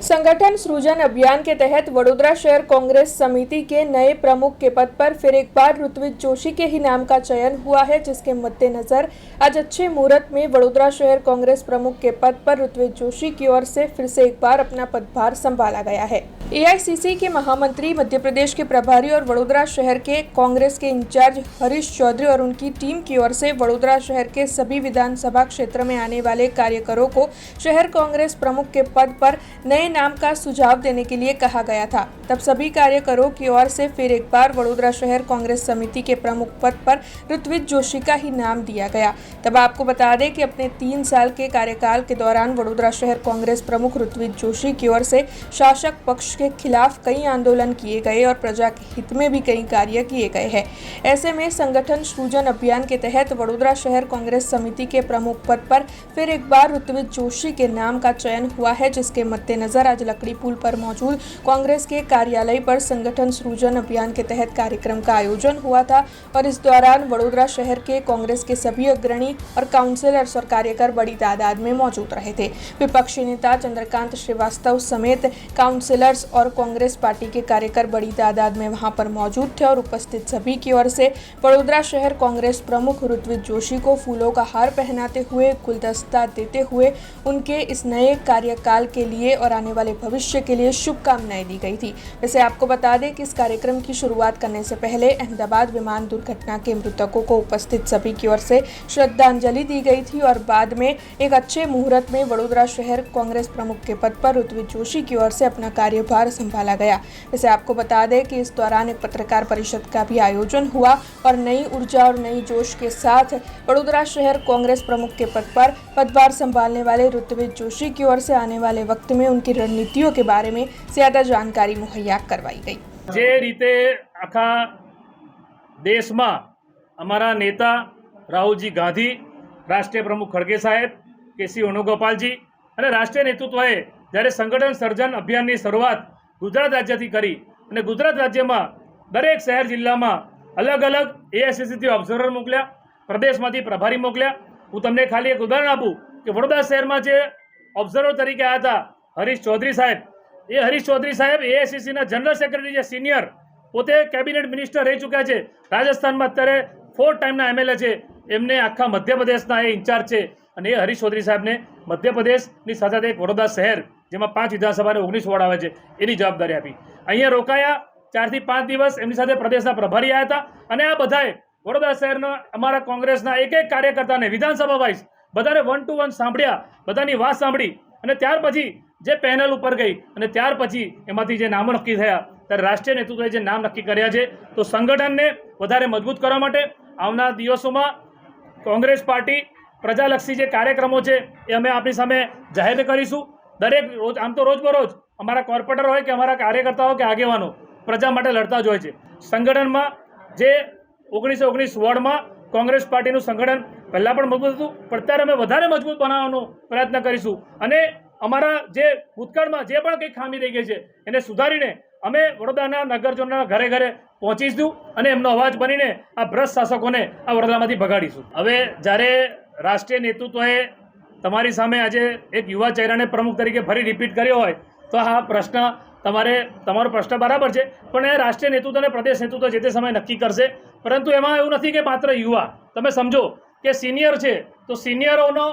संगठन सृजन अभियान के तहत वडोदरा शहर कांग्रेस समिति के नए प्रमुख के पद पर फिर एक बार ऋत्विज जोशी के ही नाम का चयन हुआ है, जिसके मद्देनजर आज अच्छे मुहूर्त में वडोदरा शहर कांग्रेस प्रमुख के पद पर ऋत्विज जोशी की ओर से फिर से एक बार अपना पदभार संभाला गया है। एआईसीसी के महामंत्री, मध्य प्रदेश के प्रभारी और वडोदरा शहर के कांग्रेस के इंचार्ज हरीश चौधरी और उनकी टीम की ओर से वडोदरा शहर के सभी विधानसभा क्षेत्र में आने वाले कार्यकरों को शहर कांग्रेस प्रमुख के पद पर नए नाम का सुझाव देने के लिए कहा गया था। तब सभी कार्यकरों की ओर से फिर एक बार वडोदरा शहर कांग्रेस समिति के प्रमुख पद पर ऋत्विज जोशी का ही नाम दिया गया। तब आपको बता दें कि अपने 3 साल के कार्यकाल के दौरान वडोदरा शहर कांग्रेस प्रमुख ऋत्विज जोशी की ओर से शासक पक्ष के खिलाफ कई आंदोलन किए गए और प्रजा के हित में भी कई कार्य किए गए हैं। ऐसे में संगठन सृजन अभियान के तहत वडोदरा शहर कांग्रेस समिति के प्रमुख पद पर फिर एक बार ऋत्विज जोशी के नाम का चयन हुआ है, जिसके मद्देनजर आज लकड़ी पुल पर मौजूद कांग्रेस के कार्यालय पर संगठन सृजन अभियान के तहत कार्यक्रम का आयोजन हुआ था और इस दौरान वडोदरा शहर के कांग्रेस के सभी अग्रणी और काउंसिलर्स और कार्यकर बड़ी तादाद में मौजूद रहे थे। विपक्षी नेता चंद्रकांत श्रीवास्तव समेत काउंसिलर्स और कांग्रेस पार्टी के कार्यकर बड़ी तादाद में वहां पर मौजूद थे और उपस्थित सभी की ओर से वडोदरा शहर कांग्रेस प्रमुख ऋत्विज जोशी को फूलों का हार पहनाते हुए, गुलदस्ता देते हुए उनके इस नए कार्यकाल के लिए और आने वाले भविष्य के लिए शुभकामनाएं दी गई थी। वैसे आपको बता दें कि इस कार्यक्रम की शुरुआत करने से पहले अहमदाबाद विमान दुर्घटना के मृतकों को उपस्थित सभी की ओर से श्रद्धांजलि दी गई थी और बाद में एक अच्छे मुहूर्त में वडोदरा शहर कांग्रेस प्रमुख के पद पर ऋत्विज जोशी की ओर से अपना कार्यभार संभाला गया। वैसे आपको बता दें कि इस दौरान एक पत्रकार परिषद का भी आयोजन हुआ और नई ऊर्जा और नई जोश के साथ वडोदरा शहर कांग्रेस प्रमुख के पद पर पदभार संभालने वाले ऋत्विज जोशी की ओर से आने वाले वक्त में उनकी रणनीतियों के बारे में ज्यादा जानकारी मुहैया करवाई गई। જે રીતે આખા દેશમાં અમારા नेता રાહુલજી ગાંધી, રાષ્ટ્રીય પ્રમુખ ખડગે સાહેબ, કેસી વેણુગોપાલજી અને રાષ્ટ્રીય નેતૃત્વએ જ્યારે સંગઠન સર્જન અભિયાનની શરૂઆત ગુજરાત રાજ્યથી કરી અને ગુજરાત રાજ્યમાં દરેક શહેર જિલ્લામાં અલગ અલગ એઆઈસીસીથી ઓબ્ઝર્વર મોકલ્યા, પ્રદેશમાંથી પ્રભારી મોકલ્યા। હું તમને ખાલી એક ઉદાહરણ આપું કે વડોદરા શહેરમાં જે ઓબ્ઝર્વર તરીકે આવ્યા હતા હરીશ ચૌધરી સાહેબ, એ હરીશ ચૌધરી સાહેબ એઆઈસીસીના જનરલ સેક્રેટરી છે, સિનિયર, પોતે કેબિનેટ મિનિસ્ટર રહી ચૂક્યા છે, રાજસ્થાનમાં અત્યારે 4 ટાઈમના એમએલએ છે, એમને આખા મધ્યપ્રદેશના એ ઇન્ચાર્જ છે અને એ હરીશ ચૌધરી સાહેબને મધ્યપ્રદેશની સાથે સાથે એક વડોદરા શહેર જેમાં 5 વિધાનસભા અને 19 વોર્ડ આવે છે એની જવાબદારી આપી। અહીંયા રોકાયા 4 થી 5 દિવસ, એમની સાથે પ્રદેશના પ્રભારી આવ્યા હતા અને આ બધાએ વડોદરા શહેરના અમારા કોંગ્રેસના એક એક કાર્યકર્તાને વિધાનસભા વાઇઝ બધાને 1 to 1 સાંભળ્યા, બધાની વાત સાંભળી અને ત્યાર પછી જે પેનલ ઉપર ગઈ અને ત્યાર પછી એમાંથી જે નામો નક્કી થયા ત્યારે રાષ્ટ્રીય નેતૃત્વએ જે નામ નક્કી કર્યા છે તો સંગઠનને વધારે મજબૂત કરવા માટે આવનાર દિવસોમાં કોંગ્રેસ પાર્ટી પ્રજાલક્ષી જે કાર્યક્રમો છે એ અમે આપણી સામે જાહેર કરીશું। દરેક રોજ આમ તો રોજબરોજ અમારા કોર્પોરેટર હોય કે અમારા કાર્યકર્તાઓ કે આગેવાનો પ્રજા માટે લડતા જ હોય છે। સંગઠનમાં જે 19 વોર્ડમાં કોંગ્રેસ પાર્ટીનું સંગઠન પહેલાં પણ મજબૂત હતું, પણ અત્યારે અમે વધારે મજબૂત બનાવવાનો પ્રયત્ન કરીશું અને અમારા જે ભૂતકાળમાં જે પણ કંઈ ખામી રહી ગઈ છે એને સુધારીને અમે વડોદરાના નગરજનોના ઘરે ઘરે પહોંચીશું અને એમનો અવાજ બનીને આ ભ્રષ્ટ શાસકોને આ વડોદરામાંથી ભગાડીશું। હવે જ્યારે રાષ્ટ્રીય નેતૃત્વએ તમારી સામે આજે એક યુવા ચહેરાને પ્રમુખ તરીકે ફરી રિપીટ કર્યો હોય તો આ પ્રશ્ન તમારો પ્રશ્ન બરાબર છે, પણ એ રાષ્ટ્રીય નેતૃત્વ અને પ્રદેશ નેતૃત્વ જે તે સમય નક્કી કરશે। પરંતુ એમાં એવું નથી કે માત્ર યુવા, તમે સમજો કે સિનિયર છે તો સિનિયરોનો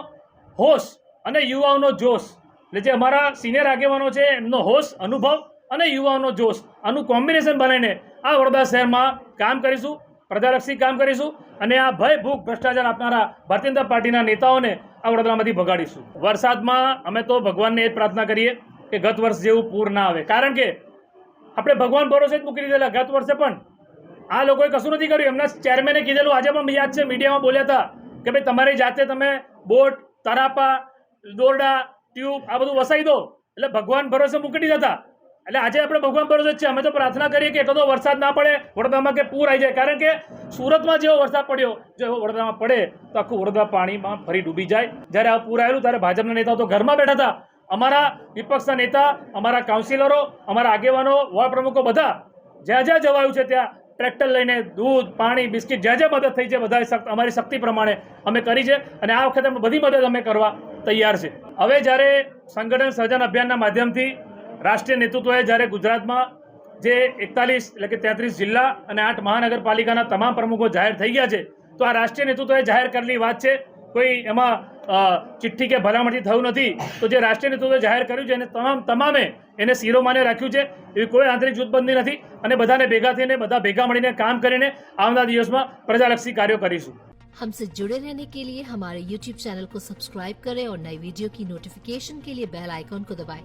હોશ અને યુવાઓનો જોશ, એટલે જે અમારા સિનિયર આગેવાનો છે એમનો હોશ, અનુભવ અને યુવાઓનો જોશ, આનું કોમ્બિનેશન બનાવીને આ વડોદરા શહેરમાં કામ કરીશું, પ્રજાલક્ષી કામ કરીશું અને આ ભય ભૂખ ભ્રષ્ટાચાર આપનારા ભારતીય જનતા પાર્ટીના નેતાઓને આ વડોદરામાંથી ભગાડીશું। વરસાદમાં અમે તો ભગવાનને એ જ પ્રાર્થના કરીએ કે ગત વર્ષ જેવું પૂર ના આવે, કારણ કે આપણે ભગવાન ભરોસે જ મૂકી દીધેલા। ગત વર્ષે પણ આ લોકોએ કશું નથી કર્યું। એમના ચેરમેને કીધેલું, આજે પણ યાદ છે, મીડિયામાં બોલ્યા હતા કે ભાઈ તમારી જાતે તમે બોટ, તરાપા, દોરડા, ટ્યુબ આ બધું વસાઈ દો, એટલે ભગવાન ભરોસે મૂકી દીધા હતા। એટલે આજે આપણે ભગવાન ભરોસે જ છે। અમે તો પ્રાર્થના કરીએ કે એકદો વરસાદ ના પડે વડોદરામાં કે પૂર આવી જાય, કારણ કે સુરતમાં જેવો વરસાદ પડ્યો જો વડોદરામાં પડે તો આખું વડોદરા પાણીમાં ફરી ડૂબી જાય। જ્યારે આ પૂર આવેલું ત્યારે ભાજપના નેતાઓ તો ઘરમાં બેઠા હતા, અમારા વિપક્ષના નેતા, અમારા કાઉન્સિલરો, અમારા આગેવાનો, વોર્ડ પ્રમુખો બધા જ્યાં જ્યાં જવાયું છે ત્યાં ટ્રેક્ટર લઈને દૂધ, પાણી, બિસ્કિટ જ્યાં જ્યાં મદદ થઈ છે બધા અમારી શક્તિ પ્રમાણે અમે કરી છે અને આ વખતે બધી મદદ અમે કરવા તૈયાર છે। હવે જ્યારે સંગઠન સર્જન અભિયાનના માધ્યમથી રાષ્ટ્રીય નેતૃત્વએ જ્યારે ગુજરાતમાં જે 41 એટલે કે 33 જિલ્લા અને 8 મહાનગરપાલિકાના તમામ પ્રમુખો જાહેર થઈ ગયા છે, તો આ રાષ્ટ્રીય નેતૃત્વએ જાહેર કરેલી વાત છે, કોઈ એમાં ચિઠ્ઠી કે ભલામણથી થયું નથી. તો જે રાષ્ટ્રીય નેતૃત્વએ જાહેર કર્યું છે એને તમામે એને શિરોમાન્ય રાખ્યું છે. એવી કોઈ આંતરિક જૂથબંધી નથી અને બધાને ભેગા થઈને બધા ભેગા મળીને કામ કરીને આવનારા દિવસમાં પ્રજાલક્ષી કાર્યો કરીશું. हमसे जुड़े रहने के लिए हमारे YouTube चैनल को सब्सक्राइब करें और नई वीडियो की नोटिफिकेशन के लिए बेल आइकॉन को दबाएं।